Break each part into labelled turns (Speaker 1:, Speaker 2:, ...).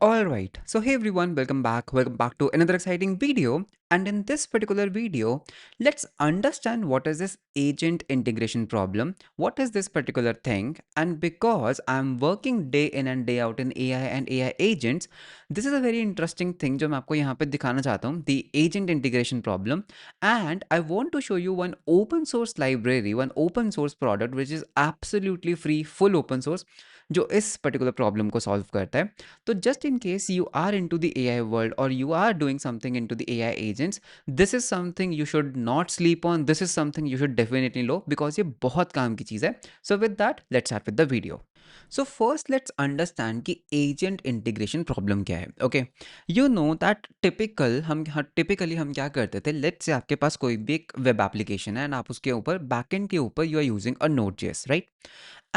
Speaker 1: Alright, so hey everyone, welcome back to another exciting video. And in this particular video, let's understand what is this agent integration problem, what is this particular thing, and because I'm working day in and day out in AI and AI agents, this is a very interesting thing जो मैं आपको यहाँ पे दिखाना चाहता हूँ, the agent integration problem. And I want to show you one open source library, one open source product which is absolutely free, full open source, जो इस particular problem को solve करता है. So just in case you are into the AI world or you are doing something into the AI agents, this is something you should not sleep on. This is something you should definitely know because ये बहुत काम की चीज़ है. So with that, let's start with the video. So first let's understand कि agent integration problem क्या है. Okay, you know that typically हम क्या करते थे. Let's say आपके पास कोई भी एक web application है and आप उसके ऊपर backend के ऊपर you are using a Node.js, right?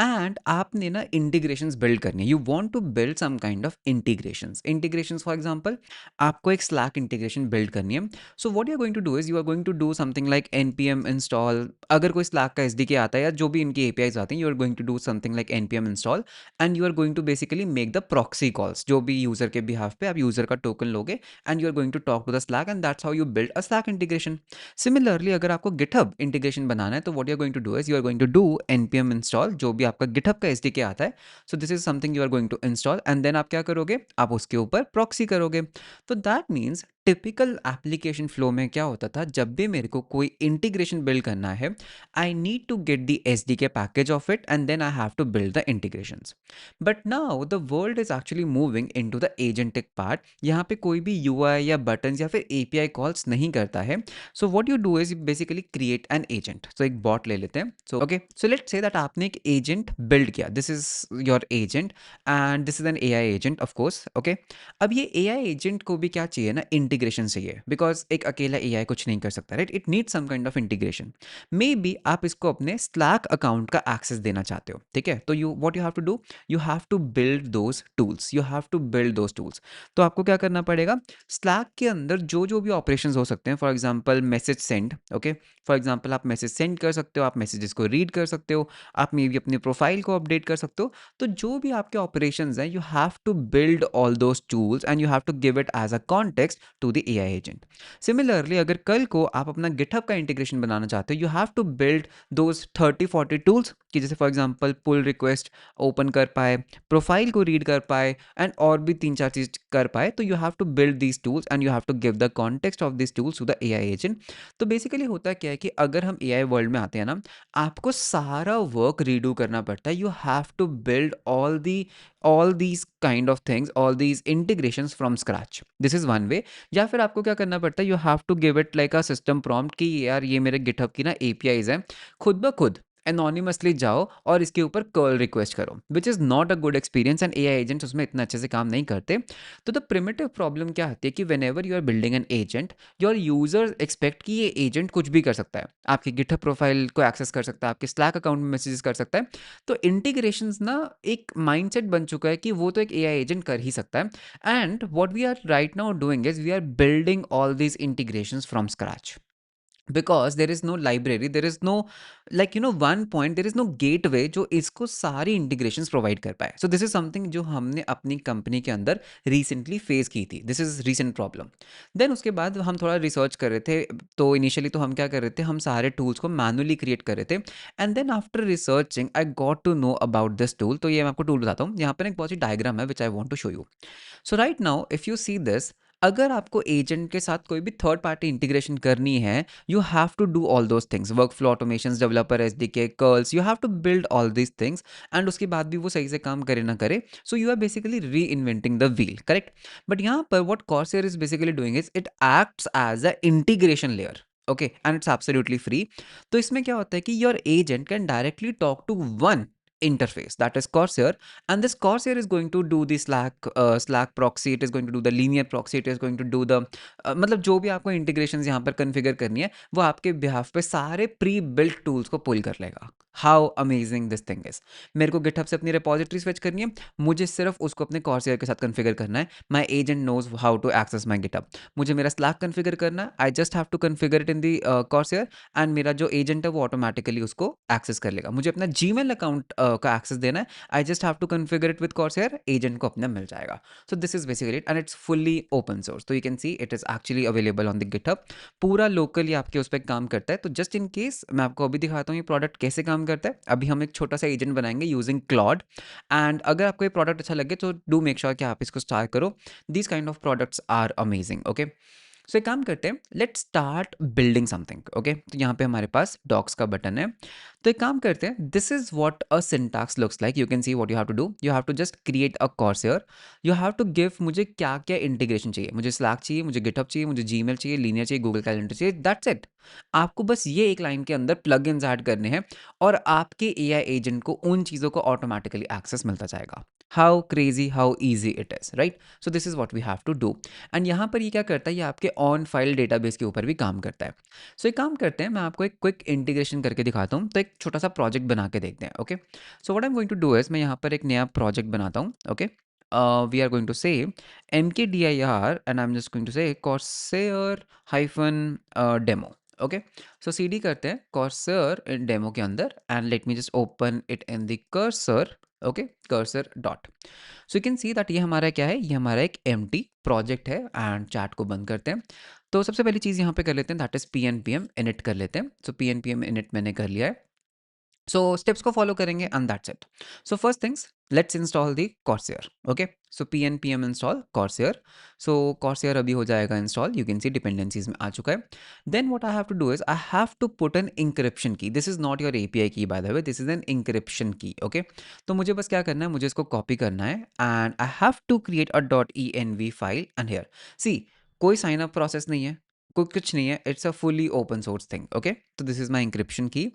Speaker 1: And आपने ना इंटीग्रेशंस बिल्ड करनी है. You want to build some kind of integrations for example आपको एक स्लैक इंटीग्रेशन बिल्ड करनी है. So what you are going to do is you are going to do something like npm install. अगर कोई slack का SDK आता है या जो भी इनकी एपीआईज आते हैं, you are going to do something like npm install and you are going to basically make the proxy calls. जो भी यूजर के बिहाफ पे आप यूजर का टोकन लोगे and you are going to talk to the Slack and that's how you build a Slack integration. Similarly अगर आपको GitHub integration बनाना है तो what you are going to do is you are going to do npm install जो भी आपका GitHub का SDK आता है. So this is something you are going to install and then आप क्या करोगे, आप उसके ऊपर प्रॉक्सी करोगे. तो that means typical application flow में क्या होता था, जब भी मेरे को कोई इंटीग्रेशन बिल्ड करना है, I need to get the SDK package of it and then I have to build the integrations. But now the world is actually moving into the agentic part. यहाँ पे कोई भी यूआई या buttons या फिर API calls नहीं करता है. So what you do is basically create an agent. So एक बॉट ले लेते हैं. सो लेट्स से दैट आपने एक एजेंट बिल्ड किया. This is your agent and this is N AI agent of course. Okay, अब ये एआई एजेंट को भी क्या चाहिए ना, इंटीग्रेशन चाहिए. बिकॉज एक अकेला एआई कुछ नहीं कर सकता, right? It need some kind of integration. Maybe आप इसको अपने स्लैक अकाउंट का एक्सेस देना चाहते हो, ठीक है? तो you what you have to do, you have to build those tools. You have to build those tools. तो आपको क्या करना पड़ेगा, स्लैक के अंदर जो जो भी ऑपरेशंस हो सकते हैं, for example message send. Okay, for example आप मैसेज सेंड कर सकते हो, आप मैसेजेस को रीड कर सकते हो, आप मे बी अपनी प्रोफाइल को अपडेट कर सकते हो. तो जो भी आपके ऑपरेशंस हैं, you have to build all those tools and you have to give it as a context to the AI agent. Similarly अगर कल को आप अपना गिटहब का इंटीग्रेशन बनाना चाहते हो, you have to build those 30-40 tools कि जैसे for example pull request open कर पाए, प्रोफाइल को रीड कर पाए एंड और भी 3-4 चीज कर पाए. तो you have to build these tools and you have to give the context of this tools to the AI agent. तो बेसिकली होता क्या है कि अगर हम एआई वर्ल्ड में आते हैं ना, आपको सारा वर्क रीडू करना पड़ता है. You have to build all these kind of things, all these integrations from scratch. this is one way. या फिर आपको क्या करना पड़ता है, you have to give it like a system prompt कि यार ये मेरे GitHub की ना APIs हैं, खुद ब खुद एनोनिमसली जाओ और इसके ऊपर कर्ल रिक्वेस्ट करो, which is not a good experience and AI agents उसमें इतना अच्छे से काम नहीं करते. तो द प्रिमिटिव प्रॉब्लम क्या आती है कि whenever you are building an agent, your users expect कि ये एजेंट कुछ भी कर सकता है, आपकी गिटहब प्रोफाइल को एक्सेस कर सकता है, आपके स्लैक अकाउंट में मैसेजेस कर सकता है. तो इंटीग्रेशंस ना एक माइंडसेट बन चुका है कि वो तो एक एआई एजेंट कर ही सकता है. And what we are right now doing is we are building all these integrations from scratch. Because there is no library, there is no, like you know, one point, there is no gateway जो इसको सारी integrations provide कर पाए. So this is something जो हमने अपनी company के अंदर recently face की थी. This is recent problem. Then उसके बाद हम थोड़ा रिसर्च कर रहे थे. तो इनिशियली तो हम क्या कर रहे थे, हम सारे टूल्स को मैनुअली क्रिएट कर रहे थे. And then after researching I got to know about this tool. तो ये मैं आपको टूल बताता हूँ. यहाँ पर एक बहुत ही डायग्राम है which I want to show you. So right now if you see this, अगर आपको एजेंट के साथ कोई भी थर्ड पार्टी इंटीग्रेशन करनी है, you have to do all those things, workflow automations, developer SDK, curls, you have to build all these things. and उसके बाद भी वो सही से काम करे ना करे, so you are basically reinventing the wheel, correct? but यहाँ पर what Corsair is basically doing is it acts as a integration layer. okay, and it's absolutely free. तो इसमें क्या होता है कि your agent can directly talk to one interface, that is Corsair, and this Corsair is going to do the Slack proxy, it is going to do the linear proxy, it is going to do the मतलब जो भी आपको integrations यहाँ पर configure करनी है, वो आपके बिहाफ पे सारे प्री बिल्ट टूल्स को पुल कर लेगा. How amazing this thing is. मेरे को गिटहब से अपनी रिपोजिटरी स्विच करनी है, मुझे सिर्फ उसको अपने कॉर्सियर के साथ कन्फिगर करना है. My agent knows how to access my GitHub. मुझे मेरा स्लैक कन्फिगर करना है, I just have to configure it in the Corsair and मेरा जो एजेंट है वो ऑटोमेटिकली उसको एक्सेस कर लेगा. मुझे अपना जीमेल अकाउंट का एक्सेस देना है, I just have to configure it with Corsair, agent को अपने मिल जाएगा। So this is basically it and it's fully open source. तो you can see it is actually available on the GitHub. पूरा locally आपके उस पे काम करता है। तो जस्ट इन केस मैं आपको अभी दिखाता हूँ ये प्रोडक्ट कैसे काम करता है। अभी हम एक छोटा-सा एजेंट बनाएँगे यूजिंग क्लॉड एंड अगर आपको ये प्रोडक्ट अच्छा लगे तो डू मेक श्योर कि आप इसको स्टार्ट करो। These kind of products are amazing, okay. सो एक काम करते हैं, let's start building something, okay. तो यहाँ पे हमारे पास डॉक्स का बटन है। तो एक काम करते हैं, this is what a syntax looks like. You can see what you have to do, you have to just create a Corsair. You have to give मुझे क्या क्या इंटीग्रेशन चाहिए, मुझे स्लैक चाहिए, मुझे गिटहब चाहिए, मुझे जीमेल चाहिए, लीनियर चाहिए, गूगल कैलेंडर चाहिए, दैट्स इट। आपको बस ये एक लाइन के अंदर प्लग इन्स ऐड करने हैं और आपके एआई एजेंट को उन चीज़ों को ऑटोमेटिकली एक्सेस मिलता जाएगा। How crazy, how easy it is, right. So this is what we have to do and यहाँ पर ये क्या करता है, ये आपके ऑन फाइल डेटाबेस के ऊपर भी काम करता है। सो एक काम करते हैं, मैं आपको एक क्विक इंटीग्रेशन करके दिखाता हूँ। तो एक छोटा सा प्रोजेक्ट बना के देखते हैं, okay. So what I am going to do is, मैं यहाँ पर एक नया प्रोजेक्ट बनाता हूँ, okay. We are going to say mkdir and I am just going to say corsair hyphen demo, okay. So cd करते हैं corsair डेमो के अंदर and let me just open it in the Cursor, okay, Cursor dot. So you can see that ये हमारा क्या है, ये हमारा एक एम्प्टी प्रोजेक्ट है एंड चैट को बंद करते हैं। तो सबसे पहली चीज़ यहाँ पे कर लेते हैं, दैट इज pnpm init कर लेते हैं। सो pnpm init मैंने कर लिया है। सो स्टेप्स को फॉलो करेंगे and that's it. So first things, let's install the Corsair, okay. So pnpm install Corsair. So Corsair अभी हो जाएगा install, you can see dependencies में आ चुका है। Then what I have to do is, I have to put an encryption key. This is not your API key by the way, this is an encryption key, okay. तो मुझे बस क्या करना है, मुझे इसको कॉपी करना है and I have to create a dot env file and here see कोई साइन अप प्रोसेस नहीं है, कोई कुछ नहीं है, it's a fully open source thing, okay. तो this is my encryption key.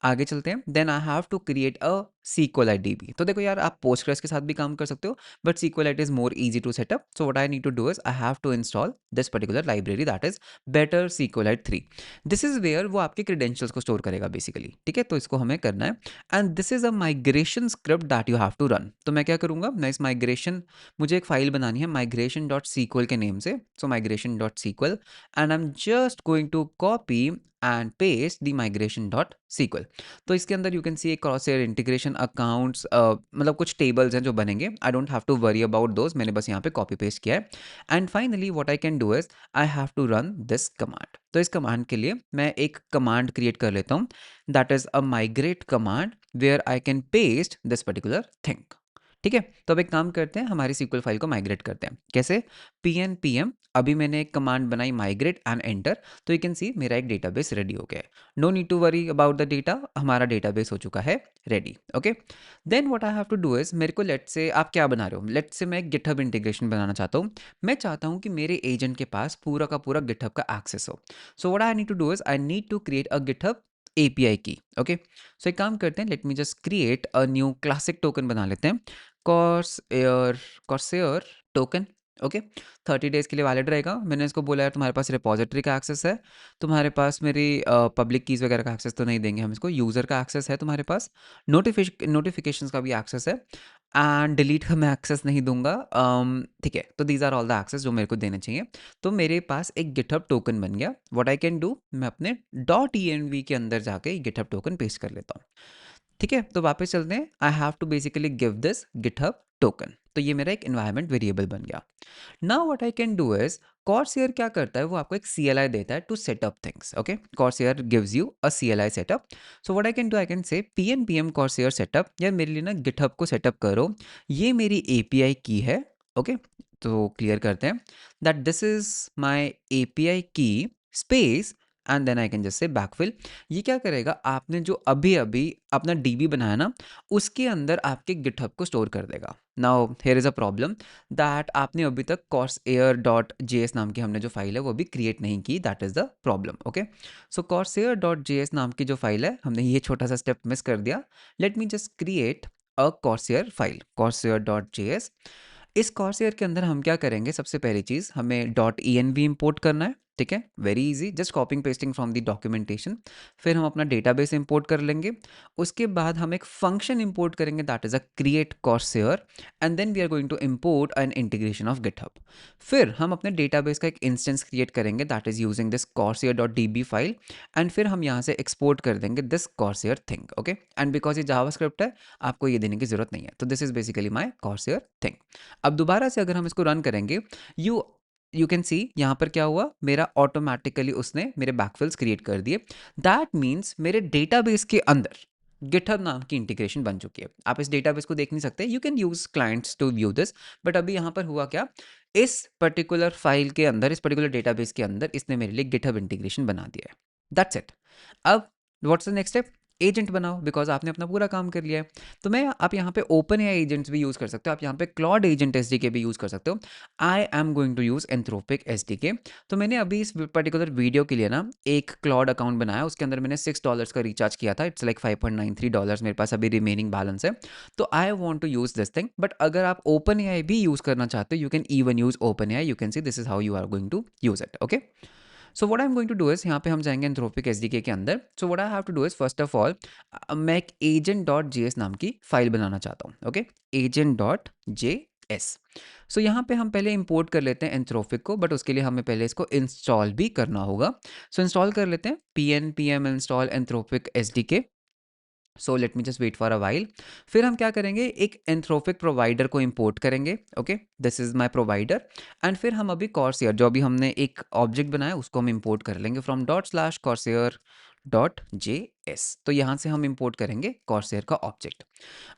Speaker 1: आगे चलते हैं, then I have to create a SQLite DB। तो देखो यार, आप पोस्टग्रेस के साथ भी काम कर सकते हो but SQLite is more easy to setup. So what I need to do is, I have to install this particular library, that is better SQLite 3। This is where वो आपके क्रेडेंशियल्स को स्टोर करेगा बेसिकली, ठीक है। तो इसको हमें करना है and this is a migration script that you have to run. तो मैं क्या करूंगा, मैं इस माइग्रेशन, मुझे एक फाइल बनानी है माइग्रेशन डॉट SQL के नेम से। So migration dot SQL and I am just going to copy and paste the migration dot SQL। तो इसके अंदर यू कैन सी एक क्रॉस एयर इंटीग्रेशन अकाउंट्स, मतलब कुछ टेबल्स हैं जो बनेंगे। I don't have to worry about those, मैंने बस यहाँ पे कॉपी पेस्ट किया है। And finally what I can do is, I have to run this command. तो इस कमांड के लिए मैं एक कमांड क्रिएट कर लेता हूँ, that is a migrate command where I can paste this particular thing, ठीक है। तो अब एक काम करते हैं, हमारी SQL फाइल को माइग्रेट करते हैं। कैसे, pnpm, अभी मैंने एक कमांड बनाई माइग्रेट एंड एंटर। तो यू कैन सी मेरा एक डेटाबेस रेडी हो गया है। No need to worry about the data, हमारा डेटाबेस हो चुका है ready, okay. Then what I have to do is, मेरे को लेट से आप क्या बना रहे हो, लेट से मैं गिटहब इंटीग्रेशन बनाना चाहता हूँ। मैं चाहता हूँ कि मेरे एजेंट के पास पूरा का पूरा गिटहब का एक्सेस हो। So what I need to do is, I need to create a GitHub API key, okay. सो एक काम करते हैं, let me just create a new classic token बना लेते हैं, Corsair, Corsair token, okay. 30 days के लिए वैलिड रहेगा। मैंने इसको बोला है तुम्हारे पास रिपोजिटरी का एक्सेस है, तुम्हारे पास मेरी पब्लिक कीज़ वगैरह का एक्सेस तो नहीं देंगे हम इसको, यूज़र का एक्सेस है तुम्हारे पास, नोटिफिकेशंस का भी एक्सेस है एंड डिलीट का मैं एक्सेस नहीं दूंगा, ठीक है। तो these are all the access जो मेरे को देने चाहिए। तो मेरे पास एक गिटहब टोकन बन गया। व्हाट आई कैन डू, मैं अपने डॉट env के अंदर जाके गिटहब टोकन पेस्ट कर लेता हूँ, ठीक है। तो वापस चलते हैं, I have to basically give this GitHub token. तो ये मेरा एक इन्वायरमेंट वेरिएबल बन गया। Now what I can do is, Corsair क्या करता है, वो आपको एक CLI देता है to set up things, okay. Corsair gives you a CLI setup. So what I can do, I can say pnpm Corsair setup, या मेरे लिए ना गिटहब को सेटअप करो, ये मेरी API की है, ओके। तो क्लियर करते हैं that this is my API key space and then I can just say backfill. ये क्या करेगा, आपने जो अभी अभी अपना DB बनाया ना, उसके अंदर आपके गिटहब को स्टोर कर देगा। Now here is a problem, that आपने अभी तक corsair.js नाम की हमने जो फाइल है वो भी क्रिएट नहीं की, that is the problem, okay. So corsair.js नाम की जो फाइल है, हमने ये छोटा सा स्टेप मिस कर दिया। लेट मी जस्ट क्रिएट अ corsair फाइल, corsair.js। इस corsair के अंदर हम क्या करेंगे, सबसे पहली चीज़ हमें .env इंपोर्ट करना है, ठीक है, very easy, just copying pasting from the documentation. फिर हम अपना डेटाबेस इंपोर्ट कर लेंगे। उसके बाद हम एक फंक्शन इंपोर्ट करेंगे that is a create Corsair, and then we are going to import an integration of GitHub. फिर हम अपने डेटाबेस का एक इंस्टेंस क्रिएट करेंगे that is using this Corsair dot D file, and फिर हम यहाँ से एक्सपोर्ट कर देंगे this Corsair thing. Okay, and because ये जावास्क्रिप्ट है, आपको ये देने की जरूरत नहीं है, तो this is basically my Corsair thing. अब दोबारा से अगर हम इसको रन करेंगे, यू यू कैन सी यहाँ पर क्या हुआ, मेरा ऑटोमेटिकली उसने मेरे बैकफिल्स क्रिएट कर दिए। दैट मीन्स मेरे डेटाबेस के अंदर गिटहब नाम की इंटीग्रेशन बन चुकी है। आप इस डेटाबेस को देख नहीं सकते, you can use clients to view this, but अभी यहाँ पर हुआ क्या, इस पर्टिकुलर फाइल के अंदर, इस पर्टिकुलर डेटाबेस के अंदर इसने मेरे लिए गिटहब इंटीग्रेशन बना दिया है। That's it. अब what's the next step, agent बनाओ, बिकॉज आपने अपना पूरा काम कर लिया है। तो मैं आप यहाँ पे ओपन एआई एजेंट्स भी यूज़ कर सकते हो, आप यहाँ पे क्लॉड एजेंट एसडीके भी यूज़ कर सकते हो। I am going to use Anthropic SDK. तो मैंने अभी इस पर्टिकुलर वीडियो के लिए ना एक क्लॉड अकाउंट बनाया, उसके अंदर मैंने $6 का रिचार्ज किया था, इट्स लाइक $5.93 मेरे पास अभी रिमेनिंग बैलेंस है। तो I want to use this thing, but अगर आप ओपन एआई भी यूज़ करना चाहते हो, you can even use open AI, you can see this is how you are going to use it. Okay, so what I am going to do is, यहाँ पे हम जाएंगे एंथ्रोपिक एसडीके के अंदर। So what I have to do is, first of all मैं एक agent dot JS नाम की फाइल बनाना चाहता हूँ। Okay, agent dot JS. So यहाँ पे हम पहले इंपोर्ट कर लेते हैं एंथ्रोपिक को, बट उसके लिए हमें पहले इसको इंस्टॉल भी करना होगा। सो इंस्टॉल कर लेते हैं pnpm install Anthropic SDK. So let me just wait for a while. फिर हम क्या करेंगे, एक एंथ्रोपिक प्रोवाइडर को इंपोर्ट करेंगे। Okay, this is my provider, and फिर हम अभी कॉर्सेयर जो अभी हमने एक ऑब्जेक्ट बनाया उसको हम इंपोर्ट कर लेंगे from dot slash Corsair dot J S. तो यहाँ से हम इंपोर्ट करेंगे कॉर्सेयर का ऑब्जेक्ट।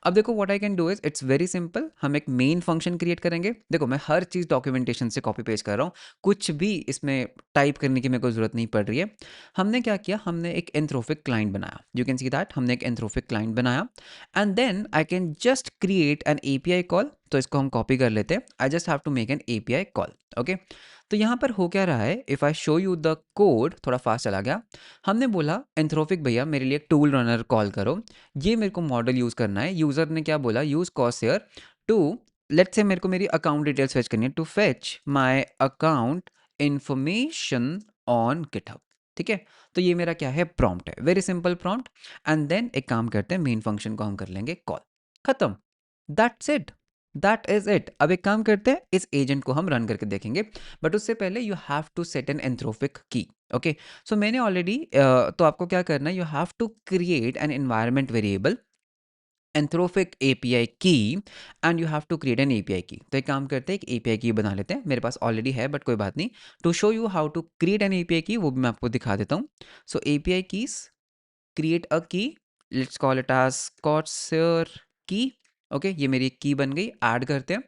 Speaker 1: अब देखो what I can do is, it's very simple, हम एक मेन फंक्शन क्रिएट करेंगे। देखो मैं हर चीज़ डॉक्यूमेंटेशन से कॉपी पेस्ट कर रहा हूँ, कुछ भी इसमें टाइप करने की मेरे को जरूरत नहीं पड़ रही है। हमने क्या किया, हमने एक एंथ्रोपिक क्लाइंट बनाया, यू कैन सी दैट, हमने एक एंथ्रोपिक क्लाइंट बनाया, and then I can just create an API call. तो इसको हम कॉपी कर लेते हैं, I just have to make an API call. Okay, तो यहाँ पर हो क्या रहा है, if I show you the code, थोड़ा फास्ट चला गया। हमने बोला एंथ्रोपिक भैया मेरे लिए टूल रनर कॉल करो, ये मेरे को मॉडल यूज़ करना है। यूज़र ने क्या बोला, use Corsair to, let's say मेरे को मेरी अकाउंट डिटेल्स फेच करनी है, to fetch my account information on GitHub. ठीक है, तो ये मेरा क्या है, प्रॉम्प्ट है, very simple prompt. And then एक काम करते हैं, मेन फंक्शन को हम कर लेंगे कॉल, खत्म, that's it, that is it. अब एक काम करते हैं, इस एजेंट को हम रन करके देखेंगे, बट उससे पहले you have to set an Anthropic key. Okay, so मैंने ऑलरेडी तो आपको क्या करना है, you have to create an environment variable Anthropic API key, and you have to create an API key. तो एक काम करते हैं, एक एपीआई की बना लेते हैं, मेरे पास ऑलरेडी है बट कोई बात नहीं। To show you how to create an API key, वो भी मैं आपको दिखा देता हूँ। So API keys, create a key, let's call it as Corsair key. Okay, ये मेरी एक की बन गई, ऐड करते हैं,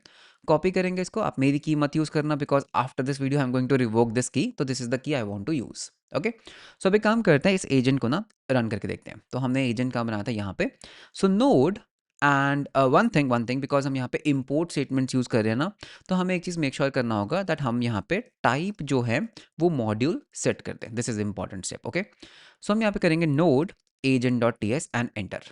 Speaker 1: कॉपी करेंगे इसको। आप मेरी की मत यूज़ करना, because after this video I am going to revoke this key, तो this is the key I want to use. Okay, so अभी काम करते हैं, इस एजेंट को ना रन करके देखते हैं। तो हमने एजेंट का बनाया था यहाँ पे, so node, and one thing because हम यहाँ पे इम्पोर्ट स्टेटमेंट्स यूज़ कर रहे हैं ना, तो हमें एक चीज़ मेक श्योर करना होगा दैट हम यहाँ पे टाइप जो है वो मॉड्यूल सेट करते हैं। This is important step. Okay, so हम यहाँ पे करेंगे node agent dot T S and enter,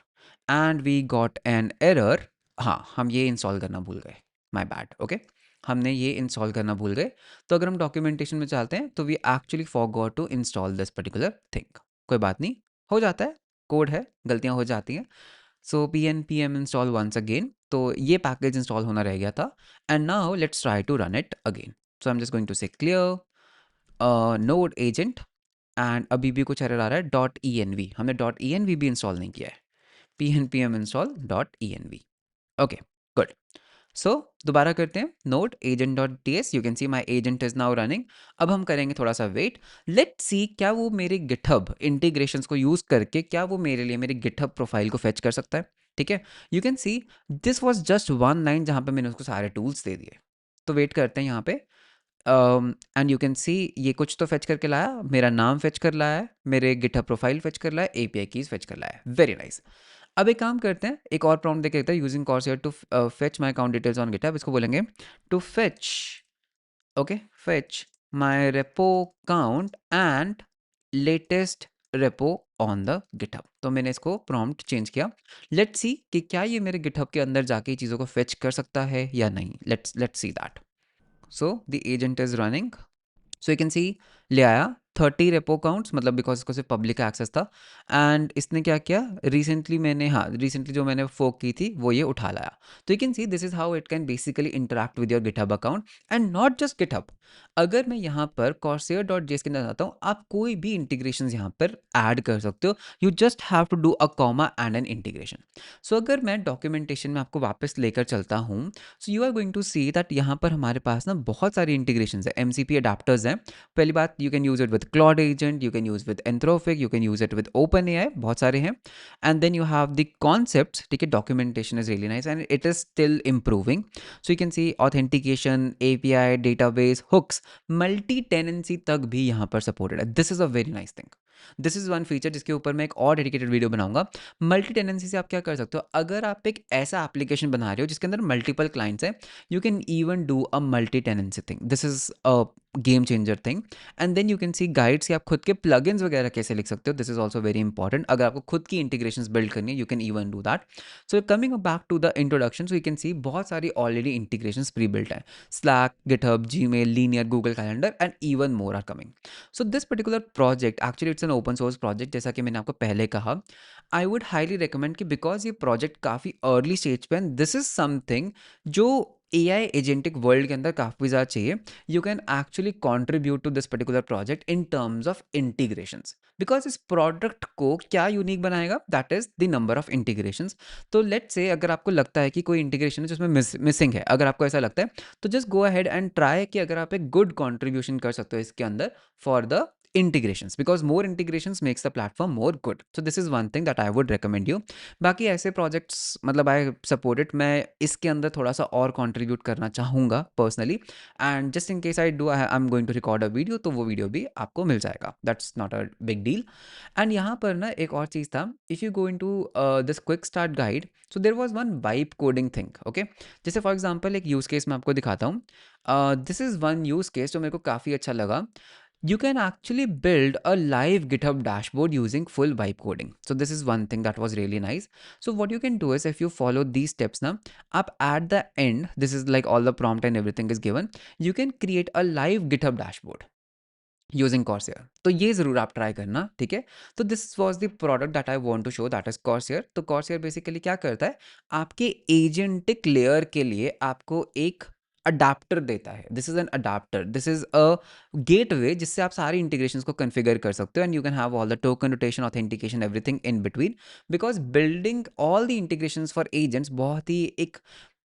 Speaker 1: and we got an error. हाँ, हम ये इंस्टॉल करना भूल गए, माई बैड। ओके, हमने ये इंस्टॉल करना भूल गए। तो अगर हम डॉक्यूमेंटेशन में चलते हैं, तो we actually forgot to install this particular thing. कोई बात नहीं, हो जाता है, कोड है, गलतियां हो जाती हैं। So P N P M install once again, तो ये पैकेज इंस्टॉल होना रह गया था, and now let's try to run it again. So I am just going to say clear node agent, and अभी भी कुछ एरर आ रहा है, डॉट ई एन वी, हमने डॉट ई एन वी भी इंस्टॉल नहीं किया है, P N P M install dot E N V. Okay, good. सो दोबारा करते हैं, node agent dot T S, you can C my agent is now running. अब हम करेंगे थोड़ा सा वेट, लेट सी क्या वो मेरे गिटहब इंटीग्रेशंस को यूज करके क्या वो मेरे लिए मेरी गिटहब प्रोफाइल को फेच कर सकता है। ठीक है, you can see this was just one line जहां पे मैंने उसको सारे टूल्स दे दिए। तो वेट करते हैं यहाँ पे, एंड यू कैन सी ये कुछ तो फेच करके लाया, मेरा नाम फेच कर लाया है, मेरे गिटहब प्रोफाइल फेच कर लाया है, एपीआई कीज फेच कर लाया है, वेरी नाइस। अब एक काम करते हैं, एक और प्रॉम्प्ट देख लेते हैं, using Corsair to fetch my account details on GitHub. इसको बोलेंगे to fetch, okay, fetch my repo count and latest repo on the GitHub. तो मैंने इसको प्रॉम्प्ट चेंज किया, लेट्स सी कि क्या ये मेरे गिटहब के अंदर जाके चीज़ों को फेच कर सकता है या नहीं। Let's see that. So the agent is running, so you can सी ले आया 30 रेपो अकाउंट्स, मतलब बिकॉज इसको सिर्फ पब्लिक एक्सेस था। एंड इसने क्या किया, रिसेंटली जो मैंने फोक की थी वो ये उठा लाया। तो you can see this is how it can basically interact with your GitHub account. And not just GitHub, अगर मैं यहाँ पर corsair.js के अंदर आता हूँ, आप कोई भी इंटीग्रेशन यहाँ पर ऐड कर सकते हो। You just have to do a comma and an integration. So अगर मैं डॉक्यूमेंटेशन में आपको वापस लेकर चलता हूँ, so you are going to see that यहाँ पर हमारे पास ना बहुत सारी इंटीग्रेशन है, MCP अडाप्टर्स हैं। पहली बात, you can use it with Claude agent, you can use with Anthropic, you can use it with open AI, बहुत सारे हैं। And then you have the concepts, ठीक है, documentation is really nice and it is still improving. So you can see authentication, API, database, hooks, multi tenancy तक भी यहाँ पर supported है। This is a very nice thing. This is one feature जिसके ऊपर मैं एक और डेडिकेटेड वीडियो बनाऊंगा। मल्टी टेनेंसी से आप क्या कर सकते हो, अगर आप एक ऐसा एप्लीकेशन बना रहे हो जिसके अंदर मल्टीपल क्लाइंट्स हैं, you can even do a multi tenancy thing. This is a game changer thing. And then you can see guides कि आप खुद के प्लगइन्स वगैरह कैसे लिख सकते हो। This is also very important. अगर आपको खुद की इंटीग्रेशंस बिल्ड करनी है, you can even do that. So coming back to the introduction, so you can see बहुत सारी ऑलरेडी इंटीग्रेशंस प्री बिल्ट है। Slack, GitHub, Gmail, Linear, Google calendar and even more are coming. So this particular project actually it's an open source project, जैसा कि मैंने आपको पहले कहा। I would highly recommend कि बिकॉज ये प्रोजेक्ट काफ़ी अर्ली स्टेज पे है, दिस इज समथिंग जो AI एजेंटिक वर्ल्ड के अंदर काफ़ी ज़्यादा चाहिए। You can actually contribute to this particular project in terms of integrations, because इस प्रोडक्ट को क्या यूनिक बनाएगा, that is the number of integrations. तो लेट से अगर आपको लगता है कि कोई इंटीग्रेशन है जिसमें मिसिंग है, अगर आपको ऐसा लगता है, तो just go ahead and try कि अगर आप एक गुड कॉन्ट्रीब्यूशन कर सकते हो इसके अंदर for the integrations, because more integrations makes the platform more good. So this is one thing that I would recommend you. बाकी ऐसे प्रोजेक्ट्स मतलब आई सपोर्ट इट, मैं इसके अंदर थोड़ा सा और कंट्रीब्यूट करना चाहूँगा personally. And just in case I am going to record a video, तो वो वीडियो भी आपको मिल जाएगा। That's not a big deal. And यहाँ पर ना एक और चीज़ था, if you go into this quick start guide, so there was one vibe coding thing, okay. जैसे फॉर एग्जाम्पल एक यूज़ केस मैं आपको दिखाता हूँ। This is one use case जो मेरे को काफ़ी अच्छा लगा। You can actually build a live GitHub dashboard using full vibe coding. So this is one thing that was really nice. So what you can do is, if you follow these steps now, up at the end, this is like all the prompt and everything is given, you can create a live GitHub dashboard using Corsair। तो ये ज़रूर आप try करना, ठीक है। तो this was the product that I want to show, that is Corsair। तो Corsair basically क्या करता है, आपके एजेंटिक लेयर के लिए आपको एक अडाप्टर देता है। This is an adapter, this is a gateway जिससे आप सारी इंटीग्रेशंस को कन्फिगर कर सकते हो। And you can have all the token rotation, authentication, everything in between. Because building all the integrations for agents बहुत ही एक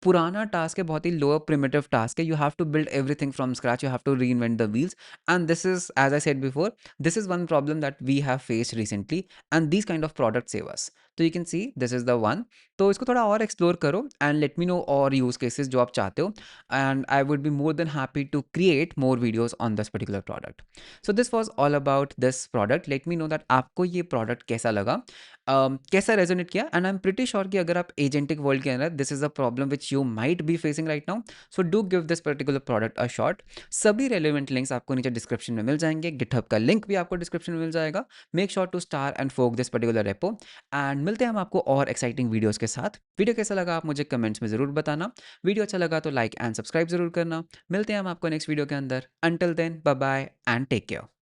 Speaker 1: पुराना टास्क है, बहुत ही लोअर प्रिमिटिव टास्क है। You have to build everything from scratch, you have to reinvent the wheels. And this is, as I said before, this is one problem that we have faced recently, and these kind of products save us. तो you can see this is the one। तो इसको थोड़ा और explore करो and let me know और use cases जो आप चाहते हो, and I would be more than happy to create more videos on this particular product. So this was all about this product. Let me know that आपको ये product कैसा लगा, कैसा रेजोनेट किया। And I am pretty sure कि अगर आप agentic world के अंदर, this is a problem which you might be facing right now, so do give this particular product a shot. सभी रेलिवेंट लिंक्स आपको नीचे डिस्क्रिप्शन में मिल जाएंगे, गिटहब का लिंक भी आपको डिस्क्रिप्शन में मिल जाएगा। Make sure to star and fork this particular repo. And मिलते हैं हम आपको और एक्साइटिंग वीडियोस के साथ। वीडियो कैसा लगा आप मुझे कमेंट्स में ज़रूर बताना। वीडियो अच्छा लगा तो लाइक एंड सब्सक्राइब जरूर करना। मिलते हैं हम आपको नेक्स्ट वीडियो के अंदर। Until then, bye bye and take care.